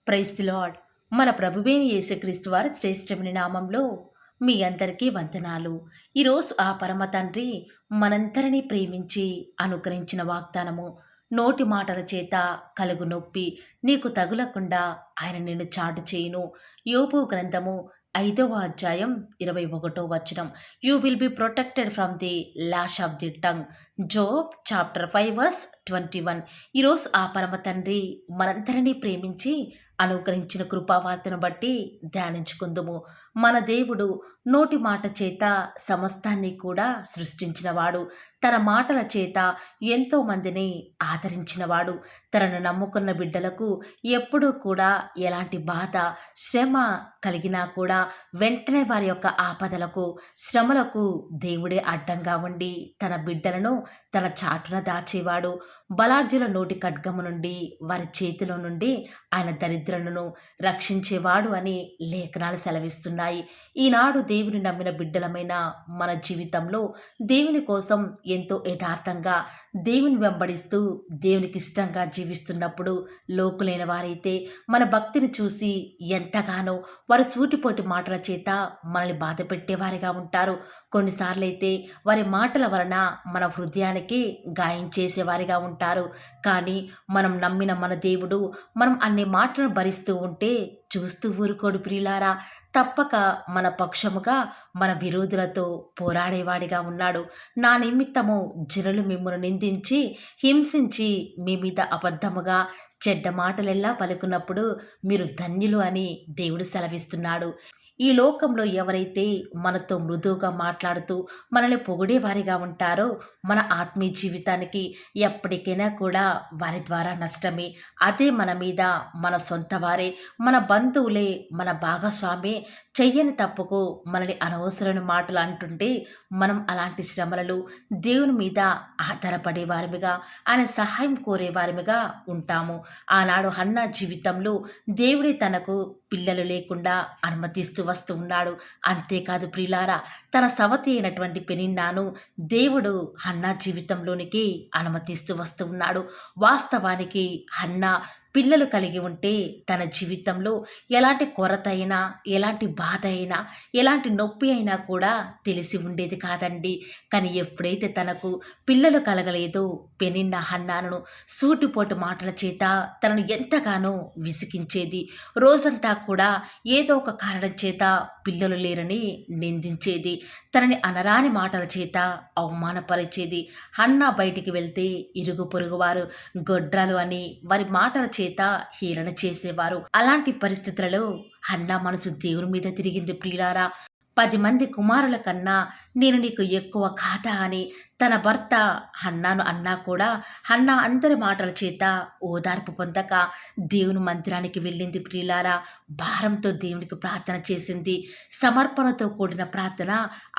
Praise the lord. మన ప్రభువైన యేసుక్రీస్తు వారి శ్రేష్టమైన నామంలో మీ అందరికీ వందనాలు. ఈరోజు ఆ పరమ తండ్రి మనందరినీ ప్రేమించి అనుగ్రహించిన వాగ్దానము, నోటి మాటల చేత కలుగు నొప్పి నీకు తగులకుండా ఆయన నిన్ను చాటు చేయును. యోబు గ్రంథము 5వ అధ్యాయం 21వ వచనం. You will be protected from the lash of the tongue. Job chapter 5 verse 21. ఈరోజు ఆ పరమ తండ్రి మనందరినీ ప్రేమించి అనుగ్రహించిన కృపావార్తను బట్టి ధ్యానించుకుందుము. మన దేవుడు నోటి మాట చేత సమస్తాన్ని కూడా సృష్టించినవాడు. తన మాటల చేత ఎంతో మందిని ఆదరించినవాడు. తనను నమ్ముకున్న బిడ్డలకు ఎప్పుడూ కూడా ఎలాంటి బాధ, శ్రమ కలిగినా కూడా వెంటనే వారి యొక్క ఆపదలకు, శ్రమలకు దేవుడే అడ్డంగా ఉండి తన బిడ్డలను తన చాటున దాచేవాడు. బలాఢ్యుల నోటి ఖడ్గము నుండి, వారి చేతిలో నుండి ఆయన దరిద్రులను రక్షించేవాడు అని లేఖనాలు సెలవిస్తున్నాయి. ఈనాడు దేవుని నమ్మిన బిడ్డలమైన మన జీవితంలో దేవుని కోసం ఎంతో యథార్థంగా దేవుని వెంబడిస్తూ దేవునికి ఇష్టంగా జీవిస్తున్నప్పుడు లోకులైన వారైతే మన భక్తిని చూసి ఎంతగానో వారి సూటిపోటి మాటల చేత మనల్ని బాధ పెట్టేవారిగా ఉంటారు. కొన్నిసార్లు అయితే వారి మాటల వలన మన హృదయానికి గాయం చేసేవారిగా ఉంటారు. కానీ మనం నమ్మిన మన దేవుడు మనం అన్ని మాటలను భరిస్తూ ఉంటే చూస్తూ ఊరుకోడు ప్రియులారా. తప్పక మన పక్షముగా మన విరోధులతో పోరాడేవాడిగా ఉన్నాడు. నా నిమిత్తము జనులు మిమ్మల్ని నిందించి హింసించి మీ మీద అబద్ధముగా చెడ్డ మాటలెల్లా పలుకున్నప్పుడు మీరు ధన్యులు అని దేవుడు సెలవిస్తున్నాడు. ఈ లోకంలో ఎవరైతే మనతో మృదువుగా మాట్లాడుతూ మనల్ని పొగిడేవారిగా ఉంటారో మన ఆత్మీయ జీవితానికి ఎప్పటికైనా కూడా వారి ద్వారా నష్టమే. అదే మన మీద మన సొంత వారే, మన బంధువులే, మన భాగస్వామే చెయ్యని తప్పుకు మనల్ని అనవసరమైన మాటలు అంటుంటే మనం అలాంటి శ్రమలలో దేవుని మీద ఆధారపడే వారిమిగా, ఆయన సహాయం కోరే వారిమిగా ఉంటాము. ఆనాడు హన్నా జీవితంలో దేవుడే తనకు పిల్లలు లేకుండా అనుమతిస్తూ వస్తూ ఉన్నాడు. అంతేకాదు ప్రియులారా, తన సవతి అయినటువంటి పెనిన్నాను దేవుడు హన్నా జీవితంలోనికి అనుమతిస్తూ వస్తూ ఉన్నాడు. వాస్తవానికి హన్నా పిల్లలు కలిగి ఉంటే తన జీవితంలో ఎలాంటి కొరత అయినా, ఎలాంటి బాధ అయినా, ఎలాంటి నొప్పి అయినా కూడా తెలిసి ఉండేది కాదండి. కానీ ఎప్పుడైతే తనకు పిల్లలు కలగలేదో పెనిన్న హన్నాను సూటిపోటు మాటల చేత తనను ఎంతగానో విసిగించేది. రోజంతా కూడా ఏదో ఒక కారణం చేత పిల్లలు లేరని నిందించేది. తనని అనరాని మాటల చేత అవమానపరిచేది. హన్నా బయటికి వెళ్తే ఇరుగు పొరుగు వారు గొడ్రాలు అని వారి మాటల చేత హీరణ చేసేవారు. అలాంటి పరిస్థితులలో హన్నా మనసు దేవుని మీద తిరిగింది ప్రియులారా. 10 మంది కుమారుల కన్నా నేను నీకు ఎక్కువ కాదా అని తన భర్త హన్నాను అన్నా కూడా హన్నా అందరి మాటల చేత ఓదార్పు పొందక దేవుని మందిరానికి వెళ్ళింది ప్రియులారా. భారంతో దేవునికి ప్రార్థన చేసింది. సమర్పణతో కూడిన ప్రార్థన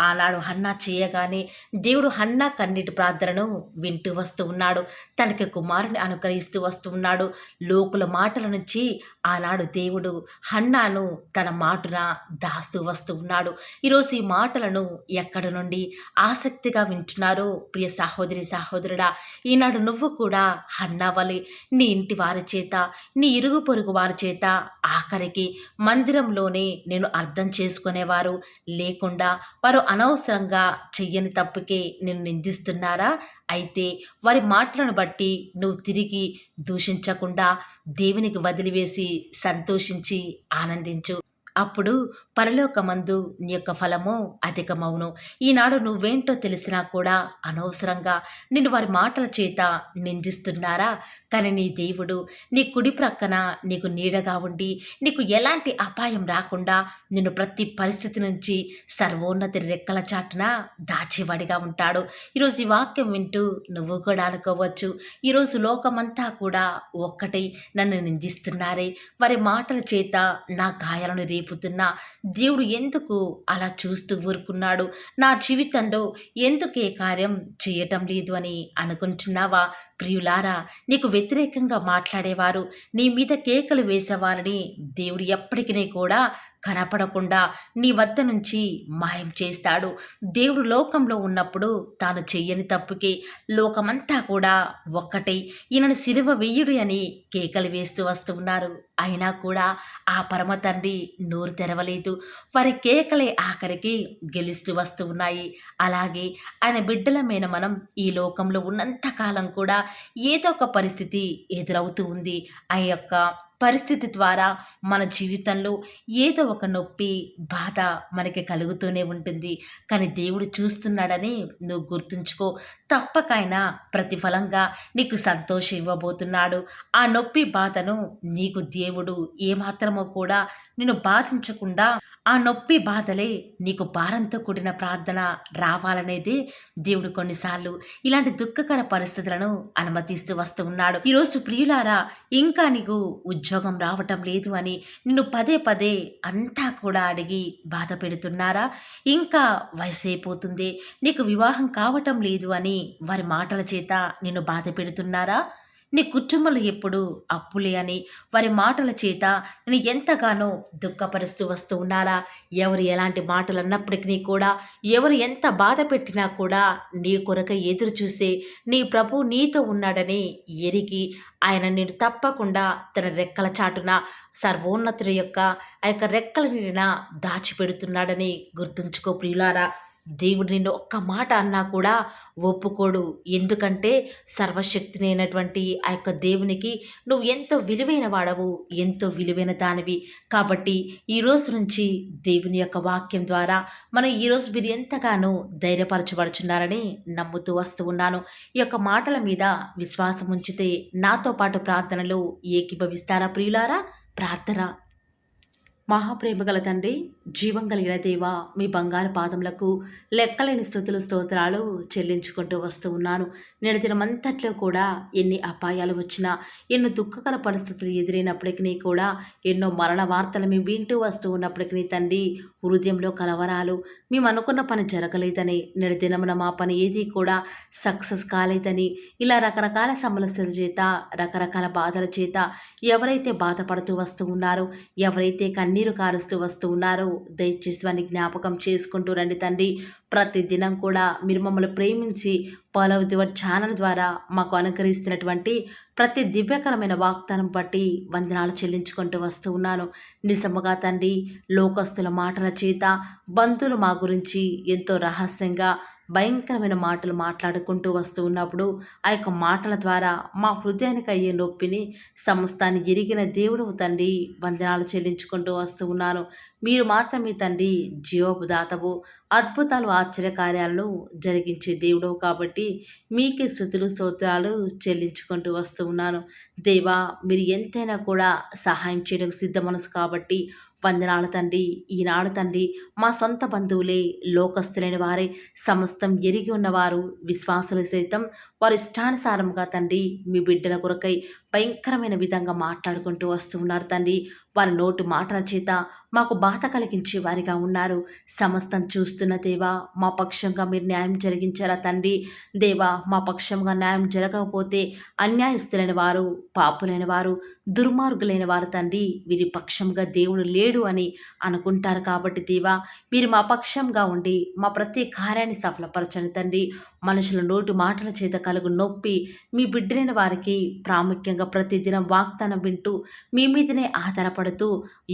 ఆనాడు హన్నా చేయగానే దేవుడు హన్నా కన్నీటి ప్రార్థనను వింటూ వస్తూ ఉన్నాడు. తనకి కుమారుని అనుగ్రహిస్తూ వస్తూ ఉన్నాడు. లోకుల మాటల నుంచి ఆనాడు దేవుడు హన్నాను తన మాటున దాస్తూ వస్తూ ఉన్నాడు. ఈరోజు ఈ మాటలను ఎక్కడి నుండి ఆసక్తిగా వింటున్నారో ప్రియ సహోదరి సహోదరుడా, ఈనాడు నువ్వు కూడా హన్నా వలె నీ ఇంటి వారి చేత, నీ ఇరుగు పొరుగు వారి చేత, ఆఖరికి మందిరంలోనే నేను అర్థం చేసుకునేవారు లేకుండా వారు అనవసరంగా చెయ్యని తప్పుకే నిన్ను నిందిస్తున్నారా? అయితే వారి మాటలను బట్టి నువ్వు తిరిగి దూషించకుండా దేవునికి వదిలివేసి సంతోషించి ఆనందించు. అప్పుడు పరలోకమందు నీ యొక్క ఫలము అధికమవును. ఈనాడు నువ్వేంటో తెలిసినా కూడా అనవసరంగా నిన్ను వారి మాటల చేత నిందిస్తున్నారా? కానీ నీ దేవుడు నీ కుడి ప్రక్కన నీకు నీడగా ఉండి నీకు ఎలాంటి అపాయం రాకుండా నిన్ను ప్రతి పరిస్థితి నుంచి సర్వోన్నతి రెక్కల చాటున దాచేవాడిగా ఉంటాడు. ఈరోజు ఈ వాక్యం వింటూ నువ్వు కూడా అనుకోవచ్చు, ఈరోజు లోకమంతా కూడా ఒక్కటై నన్ను నిందిస్తున్నారే, వారి మాటల చేత నా గాయాలను రేపుతున్నా దేవుడు ఎందుకు అలా చూస్తూ ఊరుకున్నాడు, నా జీవితంలో ఎందుకు ఏ కార్యం చేయటం లేదు అని అనుకుంటున్నావా? ప్రియులారా, నీకు వ్యతిరేకంగా మాట్లాడేవారు, నీ మీద కేకలు వేసేవారిని దేవుడు ఎప్పటికీ కూడా కనపడకుండా నీ వద్ద నుంచి మాయం చేస్తాడు. దేవుడు లోకంలో ఉన్నప్పుడు తాను చెయ్యని తప్పుకి లోకమంతా కూడా ఒక్కటై ఈయనను సిలువ వెయ్యుడు అని కేకలు వేస్తూ వస్తూ ఉన్నారు. అయినా కూడా ఆ పరమ తండ్రి నోరు తెరవలేదు. వారి కేకలే ఆఖరికి గెలుస్తూ వస్తూ ఉన్నాయి. అలాగే ఆయన బిడ్డలమైన మనం ఈ లోకంలో ఉన్నంత కాలం కూడా ఏదో ఒక పరిస్థితి ఎదురవుతూ ఉంది. ఆ యొక్క పరిస్థితి ద్వారా మన జీవితంలో ఏదో ఒక నొప్పి, బాధ మనకి కలుగుతూనే ఉంటుంది. కానీ దేవుడు చూస్తున్నాడని నువ్వు గుర్తుంచుకో. తప్పకైనా ప్రతిఫలంగా నీకు సంతోషం ఇవ్వబోతున్నాడు. ఆ నొప్పి, బాధను నీకు దేవుడు ఏమాత్రమో కూడా నిన్ను బాధించకుండా ఆ నొప్పి బాధలే నీకు భారంతో కూడిన ప్రార్థన రావాలనేది దేవుడు కొన్నిసార్లు ఇలాంటి దుఃఖకర పరిస్థితులను అనుమతిస్తూ వస్తూ ఉన్నాడు. ఈరోజు ప్రియులారా, ఇంకా నీకు ఉద్యోగం రావటం లేదు అని నిన్ను పదే పదే అంతా కూడా అడిగి బాధ పెడుతున్నారా? ఇంకా వయసు అయిపోతుంది, నీకు వివాహం కావటం లేదు అని వారి మాటల చేత నిన్ను బాధ పెడుతున్నారా? నీ కుటుంబంలో ఎప్పుడు అప్పులే అని వారి మాటల చేత నేను ఎంతగానో దుఃఖపరుస్తూ వస్తూ ఉన్నారా? ఎవరు ఎలాంటి మాటలు అన్నప్పటికీ కూడా, ఎవరు ఎంత బాధ పెట్టినా కూడా నీ కొరకై ఎదురు చూసే నీ ప్రభు నీతో ఉన్నాడని ఎరిగి ఆయన నేను తప్పకుండా తన రెక్కల చాటున సర్వోన్నతుడి యొక్క ఆ యొక్క రెక్కల నీడన దాచిపెడుతున్నాడని గుర్తుంచుకో ప్రియులారా. దేవుడు నిన్ను ఒక్క మాట అన్నా కూడా ఒప్పుకోడు. ఎందుకంటే సర్వశక్తిని అయినటువంటి ఆ యొక్క దేవునికి నువ్వు ఎంతో విలువైన వాడవు, ఎంతో విలువైన దానివి. కాబట్టి ఈ రోజు నుంచి దేవుని యొక్క వాక్యం ద్వారా మనం ఈరోజు మీరు ఎంతగానో ధైర్యపరచబడుచున్నారని నమ్ముతూ వస్తూ ఉన్నాను. ఈ యొక్క మాటల మీద విశ్వాసం ఉంచితే నాతో పాటు ప్రార్థనలు ఏకీభవిస్తారా ప్రియులారా? ప్రార్థన. మహాప్రేమగల తండ్రి, జీవం కలిగిన దేవ, మీ బంగారు పాదములకు లెక్కలేని స్తుతులు స్తోత్రాలు చెల్లించుకుంటూ వస్తూ ఉన్నాను. నేటి దినమంతట్లో కూడా ఎన్ని అపాయాలు వచ్చినా, ఎన్నో దుఃఖకర పరిస్థితులు ఎదురైనప్పటికీ కూడా, ఎన్నో మరణ వార్తలు మేము వింటూ వస్తూ ఉన్నప్పటికీ తండ్రి, హృదయంలో కలవరాలు, మేము అనుకున్న పని జరగలేదని, నేటి దినమున మా పని ఏది కూడా సక్సెస్ కాలేదని, ఇలా రకరకాల సమస్యల చేత, రకరకాల బాధల చేత ఎవరైతే బాధపడుతూ వస్తూ ఉన్నారో, ఎవరైతే కన్నీరు కారుస్తూ వస్తూ ఉన్నారో, దయచేసి వారిని జ్ఞాపకం చేసుకుంటూ రండి తండ్రి. ప్రతి దినం కూడా మీరు మమ్మల్ని ప్రేమించి పలవ్ యువర్ ఛానల్ ద్వారా మాకు అనుకరిస్తున్నటువంటి ప్రతి దివ్యకరమైన వాగ్దానం బట్టి వందనాలు చెల్లించుకుంటూ వస్తూ ఉన్నాను. నిజముగా తండ్రి, లోకస్తుల మాటల చేత బంధువులు మా గురించి ఎంతో రహస్యంగా భయంకరమైన మాటలు మాట్లాడుకుంటూ వస్తూ ఉన్నప్పుడు, ఆ యొక్క మాటల ద్వారా మా హృదయానికి అయ్యే నొప్పిని సమస్తాన్ని ఎరిగిన దేవుడు తండ్రి, వందనాలు చెల్లించుకుంటూ వస్తూ ఉన్నాను. మీరు మాత్రమే తండ్రి జీవపు దాతవు, అద్భుతాలు ఆశ్చర్యకార్యాలను జరిగించే దేవుడు కాబట్టి మీకే స్తుతులు స్తోత్రాలు చెల్లించుకుంటూ వస్తూ ఉన్నాను. దేవా, మీరు ఎంతైనా కూడా సహాయం చేయడానికి సిద్ధ మనసు కాబట్టి వందనాలు తండ్రి. ఈనాడు తండ్రి, మా సొంత బంధువులే, లోకస్తులైన వారే, సమస్తం ఎరిగి ఉన్నవారు, విశ్వాసులు సైతం వారి ఇష్టానుసారంగా తండ్రి మీ బిడ్డల కొరకై భయంకరమైన విధంగా మాట్లాడుకుంటూ వస్తూ ఉన్నారు తండ్రి. వారి నోటు మాటల చేత మాకు బాధ కలిగించే వారిగా ఉన్నారు. సమస్తం చూస్తున్న దేవా, మా పక్షంగా మీరు న్యాయం జరిగించారా తండ్రి. దేవా, మా పక్షంగా న్యాయం జరగకపోతే అన్యాయస్తులైన వారు, పాపులైన వారు, దుర్మార్గులైన వారు తండ్రి, వీరి పక్షంగా దేవుడు లేడు అని అనుకుంటారు. కాబట్టి దేవా, మీరు మా పక్షంగా ఉండి మా ప్రతి కార్యాన్ని సఫలపరచని తండ్రి. మనుషుల నోటి మాటల చేత కలుగు నొప్పి మీ బిడ్డలైన వారికి ప్రాముఖ్యంగా ప్రతిదినం వాగ్దానం వింటూ మీ మీదనే ఆధారపడుతూ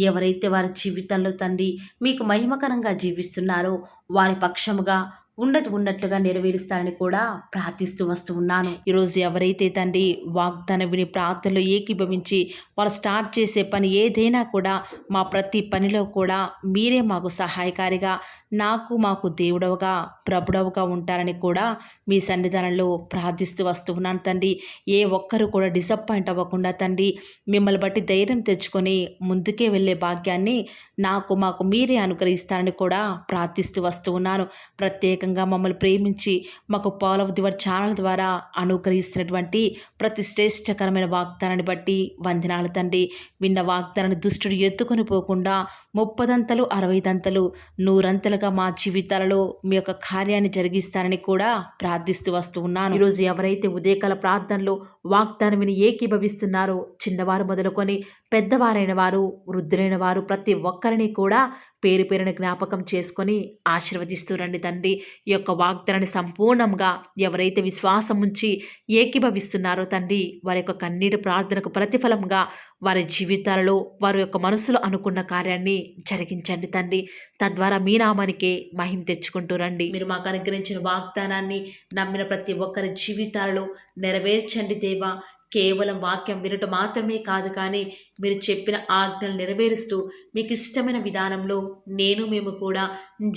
ఎవరైతే వారి జీవితంలో తండ్రి మీకు మహిమకరంగా జీవిస్తున్నారో వారి పక్షముగా ఉన్నట్లుగా నెరవేరుస్తారని కూడా ప్రార్థిస్తూ వస్తూ ఉన్నాను. ఈరోజు ఎవరైతే తండ్రి వాగ్దానం విని ప్రార్థనలో ఏకీభవించి వారు స్టార్ట్ చేసే పని ఏదైనా కూడా మా ప్రతి పనిలో కూడా మీరే మాకు సహాయకారిగా, మాకు దేవుడవుగా, ప్రభుడవుగా ఉంటారని కూడా మీ సన్నిధానంలో ప్రార్థిస్తూ వస్తూ ఉన్నాను తండ్రి. ఏ ఒక్కరు కూడా డిసప్పాయింట్ అవ్వకుండా తండ్రి, మిమ్మల్ని బట్టి ధైర్యం తెచ్చుకొని ముందుకే వెళ్ళే భాగ్యాన్ని మాకు మీరే అనుగ్రహిస్తారని కూడా ప్రార్థిస్తూ వస్తూ ఉన్నాను. ప్రత్యేకంగా ప్రత్యేకంగా మమ్మల్ని ప్రేమించి మాకు Paul of the word channel ద్వారా అనుగ్రహిస్తున్నటువంటి ప్రతి శ్రేష్టకరమైన వాగ్దానాన్ని బట్టి వందనాలు తండ్రి. విన్న వాగ్దానాన్ని దుష్టుడు ఎత్తుకొని పోకుండా 30 60 100 మా జీవితాలలో మీ యొక్క కార్యాన్ని జరిగిస్తారని కూడా ప్రార్థిస్తూ వస్తూ ఉన్నాను. ఈరోజు ఎవరైతే ఉదయకాల ప్రార్థనలో వాగ్దానం విని ఏకీభవిస్తున్నారో, చిన్నవారు మొదలుకొని పెద్దవారైన వారు, వృద్ధులైన వారు ప్రతి ఒక్కరిని కూడా పేరు పేరున జ్ఞాపకం చేసుకొని ఆశీర్వదిస్తూ రండి తండ్రి. ఈ యొక్క వాగ్దానాన్ని సంపూర్ణంగా ఎవరైతే విశ్వాసం ఉంచి ఏకీభవిస్తున్నారో తండ్రి, వారి యొక్క కన్నీటి ప్రార్థనకు ప్రతిఫలంగా వారి జీవితాలలో వారి యొక్క మనసులో అనుకున్న కార్యాన్ని జరిగించండి తండ్రి. తద్వారా మీ నామానికే మహిమ తెచ్చుకుంటూ రండి. మీరు మాకు అనుగ్రహించిన వాగ్దానాన్ని నమ్మిన ప్రతి ఒక్కరి జీవితాలలో నెరవేర్చండి దేవా. కేవలం వాక్యం వినటం మాత్రమే కాదు, కానీ మీరు చెప్పిన ఆజ్ఞలు నెరవేరుస్తూ మీకు ఇష్టమైన విధానంలో మేము కూడా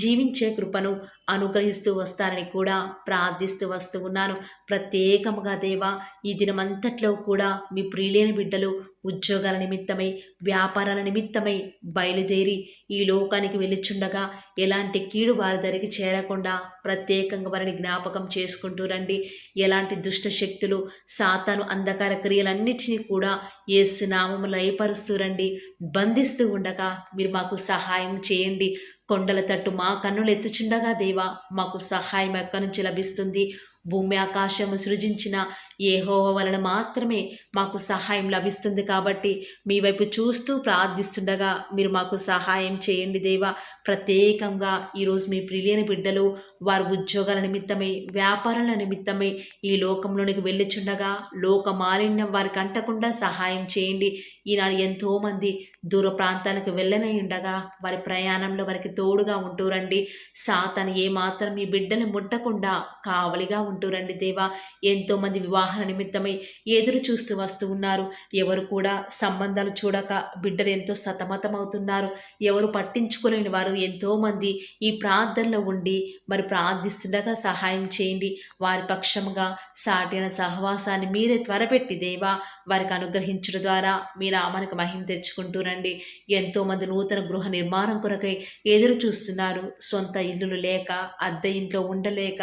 జీవించే కృపను అనుగ్రహిస్తూ వస్తారని కూడా ప్రార్థిస్తూ వస్తూ ఉన్నాను. ప్రత్యేకముగా దేవా, ఈ దినమంతట్లో కూడా మీ ప్రియులైన బిడ్డలు ఉద్యోగాల నిమిత్తమై, వ్యాపారాల నిమిత్తమై బయలుదేరి ఈ లోకానికి వెళ్ళిచుండగా ఎలాంటి కీడు వారి దరికి చేరకుండా ప్రత్యేకంగా వారిని జ్ఞాపకం చేసుకుంటూ రండి. ఎలాంటి దుష్ట శక్తులు, సాతాను అంధకార క్రియలన్నిటినీ కూడా యేసు నామములో లయపరుస్తూ రండి. బంధిస్తూ ఉండగా మీరు మాకు సహాయం చేయండి. కొండల తట్టు మా కన్నులు ఎత్తుచుండగా దేవా, మాకు సహాయం ఎక్కడి నుంచి లభిస్తుంది? భూమి ఆకాశము సృజించిన యెహోవా వలన మాత్రమే మాకు సహాయం లభిస్తుంది. కాబట్టి మీ వైపు చూస్తూ ప్రార్థిస్తుండగా మీరు మాకు సహాయం చేయండి దేవా. ప్రత్యేకంగా ఈరోజు మీ ప్రియులైన బిడ్డలు వారి ఉద్యోగాల నిమిత్తమై, వ్యాపారాల నిమిత్తమై ఈ లోకంలోనికి వెళ్ళిచుండగా లోక మాలిన్యం వారికి అంటకుండా సహాయం చేయండి. ఈనాడు ఎంతోమంది దూర ప్రాంతాలకు వెళ్ళనై ఉండగా వారి ప్రయాణంలో వారికి తోడుగా ఉంటూ రండి. సాతాను ఏమాత్రం మీ బిడ్డని ముట్టకుండా కావలిగా ఉంటూ రండి దేవా. ఎంతోమంది వివాహాల నిమిత్తమై ఎదురు చూస్తూ వస్తూ ఉన్నారు. ఎవరు కూడా సంబంధాలు చూడక బిడ్డలు ఎంతో సతమతమవుతున్నారు. ఎవరు పట్టించుకోలేని వారు ఎంతోమంది ఈ ప్రార్థనలో ఉండి మరి ప్రార్థిస్తుండగా సహాయం చేయండి. వారి పక్షంగా సాటిన సహవాసాన్ని మీరే త్వరపెట్టి దేవా వారికి అనుగ్రహించడం ద్వారా మీ నామానికి మహిమ తెచ్చుకుంటూ రండి. ఎంతోమంది నూతన గృహ నిర్మాణం కొరకై ఎదురు చూస్తున్నారు. సొంత ఇల్లులు లేక, అద్దె ఇంట్లో ఉండలేక,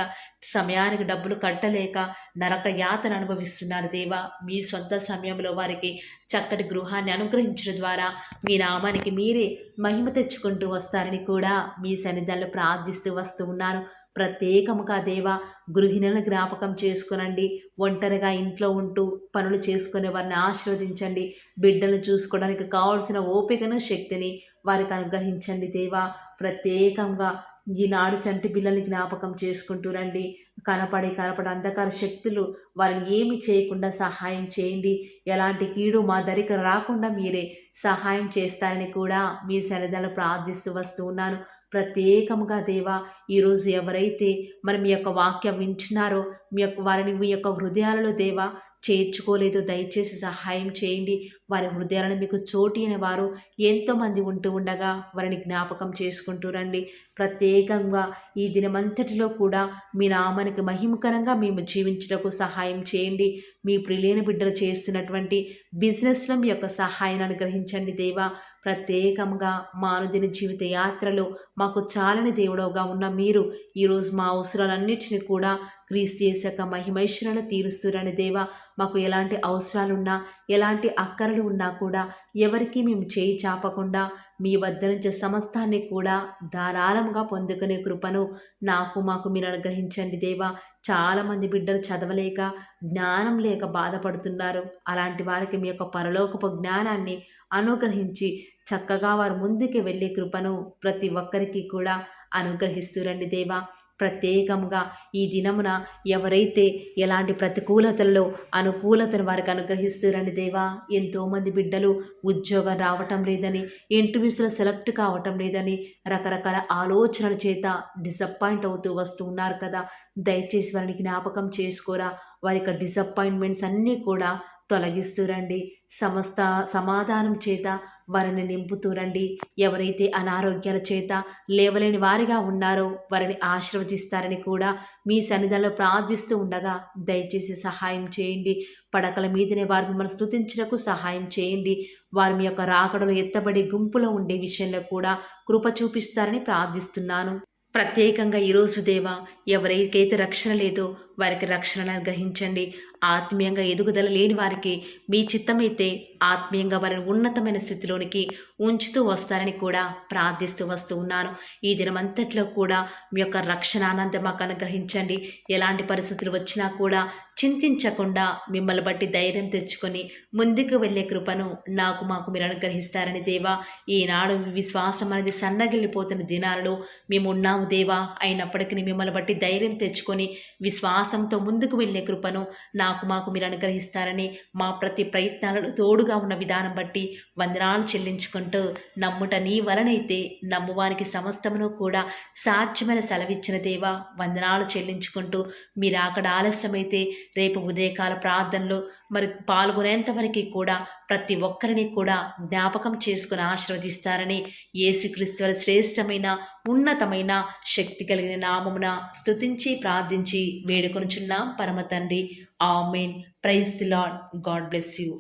సమయానికి డబ్బులు కట్టలేక నరక యాతన అనుభవిస్తున్నారు దేవా. మీ సొంత సమయంలో వారికి చక్కటి గృహాన్ని అనుగ్రహించడం ద్వారా మీ నామానికి మీరే మహిమ తెచ్చుకుంటూ వస్తారని కూడా మీ సన్నిధానంలో ప్రార్థిస్తూ వస్తూ ఉన్నాను. ప్రత్యేకముగా దేవా, గృహిణులను జ్ఞాపకం చేసుకునండి. ఒంటరిగా ఇంట్లో ఉంటూ పనులు చేసుకునే వారిని ఆశీర్వదించండి. బిడ్డలను చూసుకోవడానికి కావాల్సిన ఓపికను, శక్తిని వారికి అనుగ్రహించండి దేవా. ప్రత్యేకంగా ఈనాడు చంటి పిల్లల్ని జ్ఞాపకం చేసుకుంటూ రండి. కనపడి అంధకార శక్తులు వారిని ఏమి చేయకుండా సహాయం చేయండి. ఎలాంటి కీడు మా దరికి రాకుండా మీరే సహాయం చేస్తారని కూడా మీ సన్నిధిలో ప్రార్థిస్తూ వస్తూ ఉన్నాను. ప్రత్యేకముగా దేవా, ఈరోజు ఎవరైతే మరి మీ యొక్క వాక్యం వింటున్నారో వారిని మీ యొక్క హృదయాలలో దేవా చేర్చుకోలేదు, దయచేసి సహాయం చేయండి. వారి హృదయాలను మీకు చోటిన వారు ఎంతోమంది ఉంటూ ఉండగా వారిని జ్ఞాపకం చేసుకుంటూ రండి. ప్రత్యేకంగా ఈ దినమంతటిలో కూడా మీ నామానికి మహిమకరంగా మేము జీవించడానికి సహాయం చేయండి. మీ ప్రియులైన బిడ్డలు చేస్తున్నటువంటి బిజినెస్లో మీ యొక్క సహాయాన్ని అనుగ్రహించండి దేవా. ప్రత్యేకంగా మా అనుదిన జీవిత యాత్రలో మాకు చాలని దేవుడవుగా ఉన్న మీరు ఈరోజు మా అవసరాలన్నింటినీ కూడా క్రీస్తు యేసు యొక్క మహిమైశ్వర్యాలను తీరుస్తురని దేవా. మాకు ఎలాంటి అవసరాలున్నా, ఎలాంటి అక్కరలు ఉన్నా కూడా ఎవరికి మేము చేయి చాపకుండా మీ వద్ద నుంచి సమస్తాన్ని కూడా ధారాళంగా పొందుకునే కృపను మాకు మీరు అనుగ్రహించండి దేవా. చాలామంది బిడ్డలు చదవలేక, జ్ఞానం లేక బాధపడుతున్నారు. అలాంటి వారికి మీ యొక్క పరలోకపు జ్ఞానాన్ని అనుగ్రహించి చక్కగా వారు ముందుకు వెళ్ళే కృపను ప్రతి ఒక్కరికి కూడా అనుగ్రహిస్తురండి దేవా. ప్రత్యేకంగా ఈ దినమున ఎవరైతే ఎలాంటి ప్రతికూలతలలో అనుకూలతను వారికి అనుగ్రహిస్తురండి దేవా. ఎంతోమంది బిడ్డలు ఉద్యోగం రావటం లేదని, ఇంటర్వ్యూస్లో సెలెక్ట్ కావటం లేదని రకరకాల ఆలోచనల చేత డిసప్పాయింట్ అవుతూ వస్తూ ఉన్నారు కదా. దయచేసి వారిని జ్ఞాపకం చేసుకోరా. వారి యొక్క డిసప్పాయింట్మెంట్స్ అన్నీ కూడా తొలగిస్తూరండి. సమస్త సమాధానం చేత వారిని నింపుతూరండి. ఎవరైతే అనారోగ్యాల చేత లేవలేని వారిగా ఉన్నారో వారిని ఆశీర్వదిస్తారని కూడా మీ సన్నిధిలో ప్రార్థిస్తూ ఉండగా దయచేసి సహాయం చేయండి. పడకల మీదనే వారు మిమ్మల్ని స్తుతించడానికి సహాయం చేయండి. వారి మీ యొక్క రాకడలో ఎత్తబడి గుంపులో ఉండే విషయంలో కూడా కృప చూపిస్తారని ప్రార్థిస్తున్నాను. ప్రత్యేకంగా ఈరోజు దేవా ఎవరికైతే రక్షణ లేదో వారికి రక్షణను అనుగ్రహించండి. ఆత్మీయంగా ఎదుగుదల లేని వారికి మీ చిత్తమైతే ఆత్మీయంగా వారిని ఉన్నతమైన స్థితిలోనికి ఉంచుతూ వస్తారని కూడా ప్రార్థిస్తూ వస్తూ ఉన్నాను. ఈ దినమంతట్లో కూడా మీ యొక్క రక్షణ ఆనందం మాకు అనుగ్రహించండి. ఎలాంటి పరిస్థితులు వచ్చినా కూడా చింతించకుండా మిమ్మల్ని బట్టి ధైర్యం తెచ్చుకొని ముందుకు వెళ్ళే కృపను మాకు మీరు అనుగ్రహిస్తారని దేవా, ఈనాడు విశ్వాసం అనేది సన్నగిల్లిపోతున్న దినాలలో మేము ఉన్నాము దేవా. అయినప్పటికీ మిమ్మల్ని బట్టి ధైర్యం తెచ్చుకొని విశ్వాసంతో ముందుకు వెళ్ళే కృపను మాకు మీరు అనుగ్రహిస్తారని మా ప్రతి ప్రయత్నాలలో తోడుగా ఉన్న విధానం బట్టి వందనాలు చెల్లించుకుంటూ, నమ్ముట నీ వలనైతే నమ్మువానికి సమస్తమును కూడా సాధ్యమైన సెలవిచ్చిన దేవా వందనాలు చెల్లించుకుంటూ, మీరు అక్కడ ఆలస్యమైతే రేపు ఉదయకాల ప్రార్థనలో మరి పాల్గొనేంత వరకు కూడా ప్రతి ఒక్కరిని కూడా జ్ఞాపకం చేసుకుని ఆశీర్వదిస్తారని యేసుక్రీస్తు వారి శ్రేష్టమైన ఉన్నతమైన శక్తి కలిగిన నామమున స్తుతించి ప్రార్థించి వేడుకొనుచున్నాం పరమ తండ్రి. Amen. Praise the lord. God bless you.